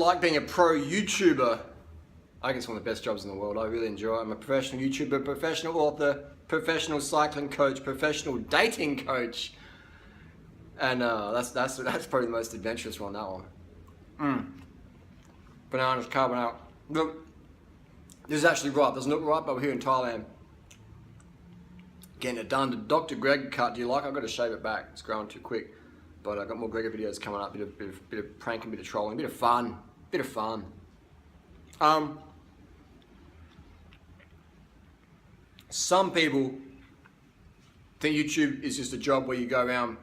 like being a pro YouTuber? I think it's one of the best jobs in the world. I really enjoy it. I'm a professional YouTuber, professional author, professional cycling coach, professional dating coach. And that's probably the most adventurous one, that one. Bananas, carbonara. Look, this is actually ripe. Doesn't look ripe, but we're here in Thailand. Getting it done. The Dr. Greg cut, do you like? I've got to shave it back. It's growing too quick. But I've got more Gregor videos coming up. Bit of pranking, bit of trolling, bit of fun. Some people think YouTube is just a job where you go around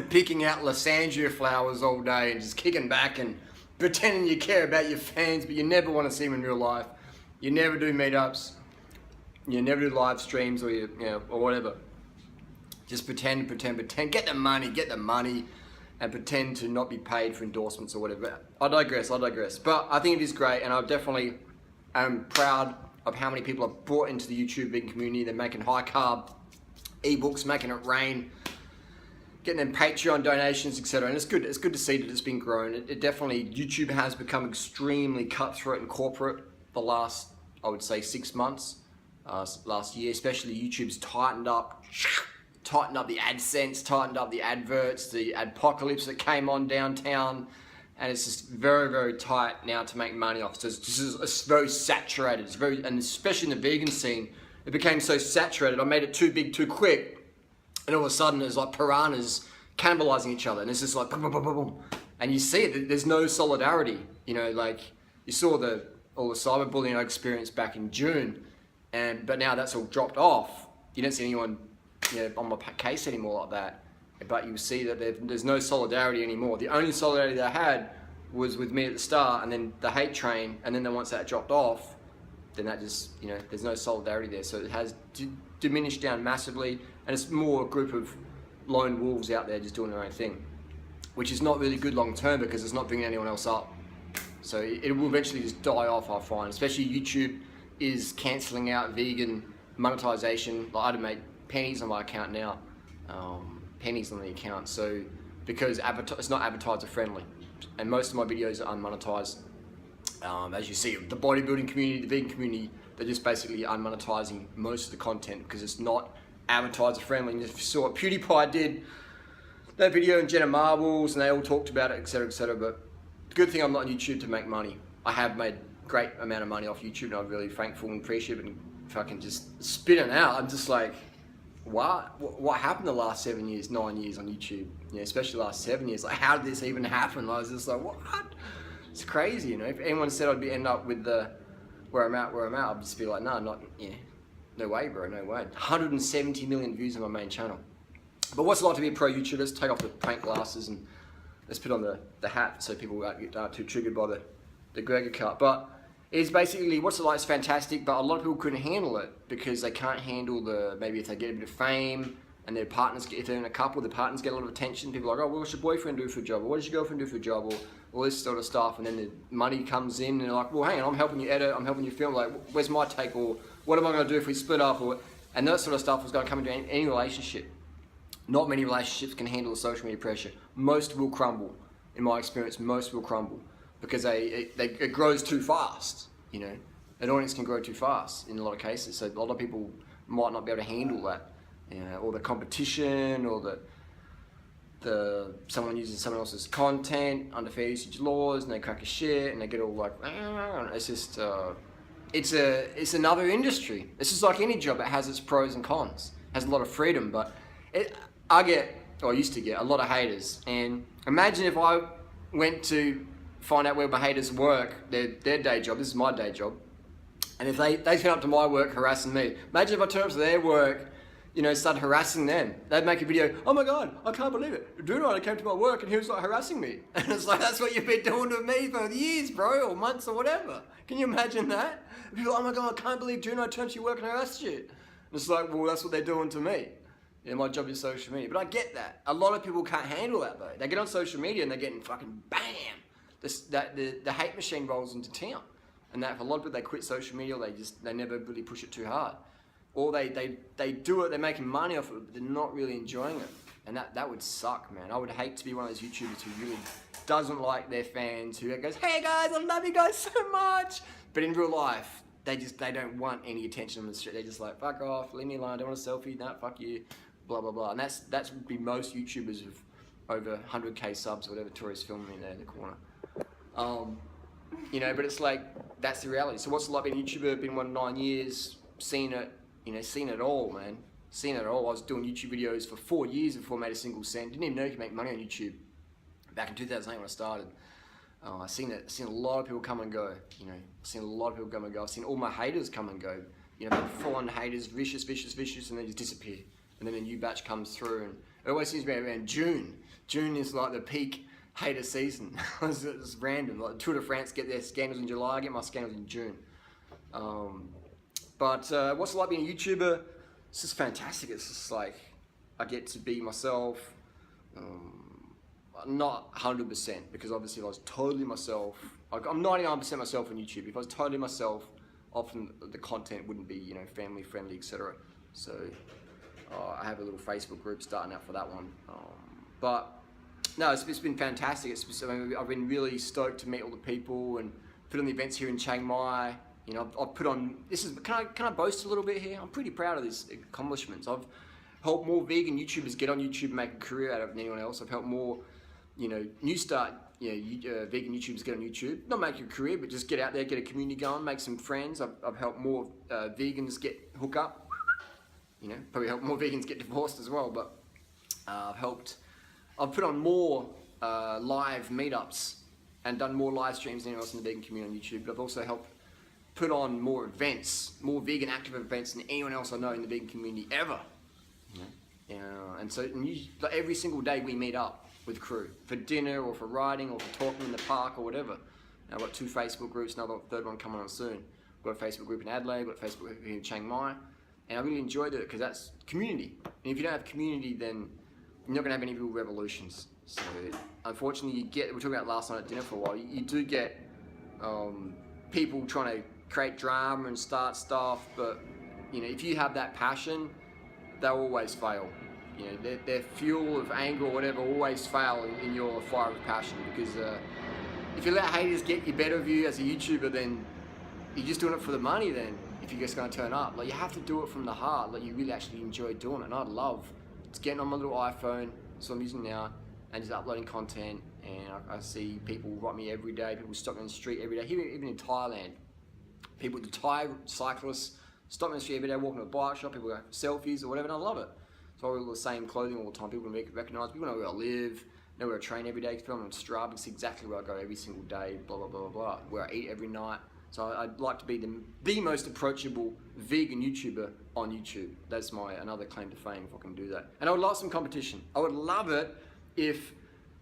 picking out Lysandria flowers all day and just kicking back and pretending you care about your fans, but you never want to see them in real life. You never do meetups. You never do live streams or or whatever. Just pretend. Get the money, and pretend to not be paid for endorsements or whatever. I digress. But I think it is great, and I definitely am proud of how many people have brought into the YouTubing community. They're making high carb ebooks, making it rain, getting them Patreon donations, etc. And it's good to see that it's been grown. It definitely, YouTube has become extremely cutthroat and corporate the last, I would say, 6 months, last year. Especially YouTube's tightened up the AdSense, tightened up the adverts, the adpocalypse that came on downtown, and it's just very, very tight now to make money off. So it's very saturated. And especially in the vegan scene, it became so saturated. I made it too big too quick, and all of a sudden it's like piranhas cannibalizing each other, and it's just like boom, boom, boom, boom, boom. And you see it. There's no solidarity. Like you saw all the cyberbullying I experienced back in June, but now that's all dropped off. You don't see anyone on my case anymore like that. But you see that there's no solidarity anymore. The only solidarity they had was with me at the start, and then the hate train, and then once that dropped off, then that just, there's no solidarity there. So it has diminished down massively, and it's more a group of lone wolves out there just doing their own thing, which is not really good long term because it's not bringing anyone else up. So it will eventually just die off, I find. Especially YouTube is cancelling out vegan monetization. Like, I'd make pennies on my account now. Pennies on the account, so because it's not advertiser friendly, and most of my videos are unmonetized. As you see, the bodybuilding community, the vegan community, they're just basically unmonetizing most of the content because it's not advertiser friendly. And if you saw what PewDiePie did, that video, and Jenna Marbles, and they all talked about it, etc., etc. But the good thing, I'm not on YouTube to make money. I have made a great amount of money off YouTube, and I'm really thankful and appreciative, and if I can just spit it out, I'm just like, what happened the last 7 years, 9 years on YouTube? Especially the last 7 years. Like, how did this even happen? I was just like, what? It's crazy, If anyone said I'd end up with where I'm at, I'd just be like, no, no way, bro, no way. 170 million views on my main channel. But what's it like to be a pro YouTuber? Let's take off the prank glasses and let's put on the hat so people won't get too triggered by the Gregor cut. But it's basically, what's it like? It's fantastic, but a lot of people couldn't handle it because they can't handle maybe if they get a bit of fame and their partners, if they're in a couple, their partners get a lot of attention. People are like, oh, well, what's your boyfriend do for a job? Or what does your girlfriend do for a job? Or all this sort of stuff. And then the money comes in and they're like, well, hang on, I'm helping you edit, I'm helping you film. Like, where's my take? Or what am I going to do if we split up? And that sort of stuff is going to come into any relationship. Not many relationships can handle the social media pressure. Most will crumble. In my experience, most will crumble because it grows too fast. An audience can grow too fast in a lot of cases, so a lot of people might not be able to handle that, or the competition, or someone using someone else's content under fair usage laws, and they crack a shit, and they get all like, it's just, it's another industry. It's just like any job. It has its pros and cons. It has a lot of freedom, but I used to get a lot of haters, and imagine if I went to find out where my haters work, their day job, this is my day job, and if they turn up to my work harassing me, imagine if I turn up to their work, start harassing them. They'd make a video, oh my God, I can't believe it, Dunai came to my work and he was like harassing me. And it's like, that's what you've been doing to me for years, bro, or months or whatever. Can you imagine that? People are like, oh my God, I can't believe Dunai turned to your work and harassed you. And it's like, well, that's what they're doing to me. My job is social media. But I get that. A lot of people can't handle that though. They get on social media and they're getting fucking bam. The hate machine rolls into town, and that for a lot of people, they quit social media. They never really push it too hard, or they do it. They're making money off it, but they're not really enjoying it, and that would suck, man. I would hate to be one of those YouTubers who really doesn't like their fans, who goes, hey guys, I love you guys so much. But in real life, they don't want any attention on the street. They're just like, fuck off, leave me alone, I don't want a selfie, nah, fuck you, blah, blah, blah. And that's would be most YouTubers of over 100K subs, or whatever Tori's filming there in the corner. You know, but it's like, that's the reality. So what's it like being a YouTuber? Been 9 years, seen it, you know, seen it all, man. Seen it all. I was doing YouTube videos for 4 years before I made a single cent. Didn't even know you could make money on YouTube back in 2008 when I started. I've seen a lot of people come and go, you know. I've seen a lot of people come and go. I've seen all my haters come and go. You know, full-on haters, vicious, and then just disappear. And then a new batch comes through, and it always seems to be around June. June is like the peak hater season. It's random. Like Tour de France get their scandals in July, I get my scandals in June. But what's it like being a YouTuber? It's just fantastic. It's just like, I get to be myself. Not 100%, because obviously if I was totally myself, I'm 99% myself on YouTube. If I was totally myself, often the content wouldn't be, you know, family friendly, etc. So I have a little Facebook group starting out for that one. But no, it's been fantastic. I've been really stoked to meet all the people and put on the events here in Chiang Mai. You know, I've put on, can I boast a little bit here? I'm pretty proud of these accomplishments. I've helped more vegan YouTubers get on YouTube and make a career out of it than anyone else. I've helped more, you know, vegan YouTubers get on YouTube. Not make a career, but just get out there, get a community going, make some friends. I've helped more vegans hook up. You know, probably helped more vegans get divorced as well. But I've put on more live meetups and done more live streams than anyone else in the vegan community on YouTube. But I've also helped put on more events, more vegan active events than anyone else I know in the vegan community ever. And so like every single day we meet up with crew for dinner or for riding or for talking in the park or whatever. And I've got 2 Facebook groups, another third one coming on soon. I've got a Facebook group in Adelaide, I've got a Facebook group in Chiang Mai. And I really enjoyed it because that's community. And if you don't have community, then you're not going to have any real revolutions. So unfortunately, we were talking about last night at dinner for a while, you do get people trying to create drama and start stuff, but you know, if you have that passion, they'll always fail. You know, their fuel of anger or whatever always fail in your fire of passion, because if you let haters get you better view as a YouTuber, then you're just doing it for the money then, if you're just going to turn up. Like, you have to do it from the heart, like you really actually enjoy doing it. And I love getting on my little iPhone, so I'm using now, and just uploading content, and I see people write me every day, people stop me on the street every day, even in Thailand. People, the Thai cyclists, stop me on the street every day, walking to a bike shop, people go selfies or whatever, and I love it. So I wear all the same clothing all the time, people recognise, people know where I live, know where I train every day, people on Strava can see exactly where I go every single day, blah, blah, blah, blah, blah, where I eat every night. So I'd like to be the most approachable vegan YouTuber on YouTube. That's another claim to fame, if I can do that. And I would like some competition. I would love it if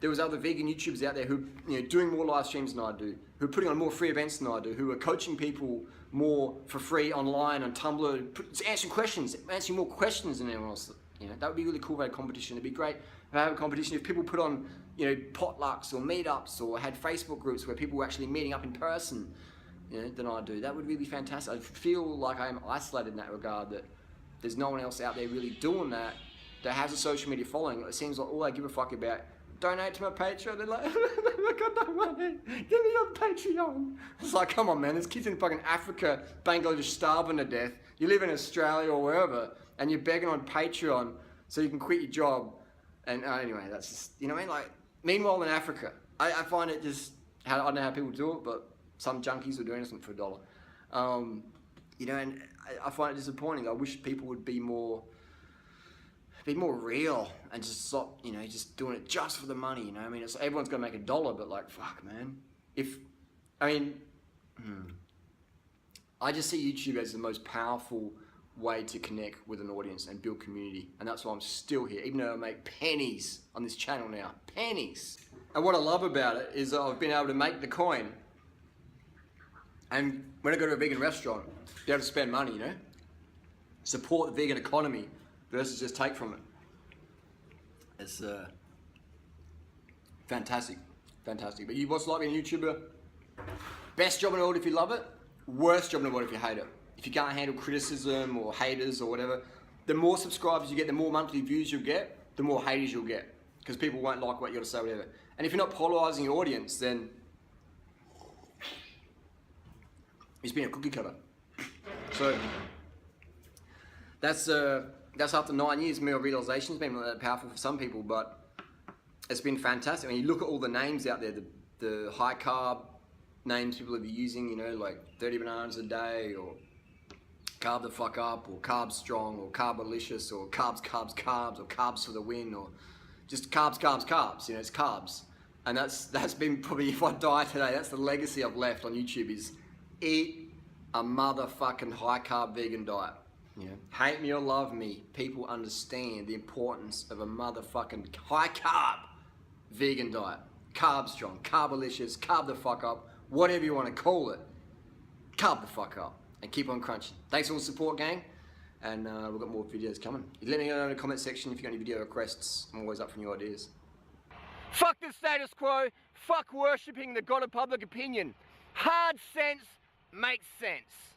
there was other vegan YouTubers out there who, you know, doing more live streams than I do, who are putting on more free events than I do, who are coaching people more for free online on Tumblr, answering more questions than anyone else. You know, that would be really cool if I had a competition. It'd be great if I had a competition if people put on, you know, potlucks or meetups, or had Facebook groups where people were actually meeting up in person, you know, than I do. That would really be fantastic. I feel like I am isolated in that regard, that there's no one else out there really doing that has a social media following. It seems like all they give a fuck about, donate to my Patreon. They're like, I got no money, give me your Patreon. It's like, come on man, there's kids in fucking Africa, Bangladesh starving to death. You live in Australia or wherever, and you're begging on Patreon so you can quit your job. And anyway, that's just, you know what I mean? Like, meanwhile in Africa, I find it just, I don't know how people do it, but some junkies are doing something for $1. You know, and I find it disappointing. I wish people would be more real and just stop, you know, just doing it just for the money, you know. I mean, everyone's gonna make $1, but like, fuck, man. I just see YouTube as the most powerful way to connect with an audience and build community, and that's why I'm still here, even though I make pennies on this channel now, pennies. And what I love about it is that I've been able to make the coin, and when I go to a vegan restaurant, be able to spend money, you know, support the vegan economy versus just take from it. It's fantastic. But what's it like being a YouTuber? Best job in the world if you love it, worst job in the world if you hate it. If you can't handle criticism or haters or whatever, the more subscribers you get, the more monthly views you'll get, the more haters you'll get, because people won't like what you got to say, whatever. And if you're not polarizing your audience, then it's been a cookie cutter. So that's after 9 years. Meal realization has been powerful for some people, but it's been fantastic. When you look at all the names out there, the high carb names people are using, you know, like 30 bananas a day, or carb the fuck up, or carb strong, or carbolicious, or carbs, or carbs for the win, or just carbs. You know, it's carbs. And that's been probably, if I die today, that's the legacy I've left on YouTube, is eat a motherfucking high carb vegan diet. You know, hate me or love me, people understand the importance of a motherfucking high carb vegan diet. Carb strong, carbolicious, carb the fuck up, whatever you want to call it. Carb the fuck up and keep on crunching. Thanks for all the support, gang. And we've got more videos coming. Let me know in the comment section if you've got any video requests. I'm always up for new ideas. Fuck the status quo. Fuck worshipping the god of public opinion. Hard sense makes sense.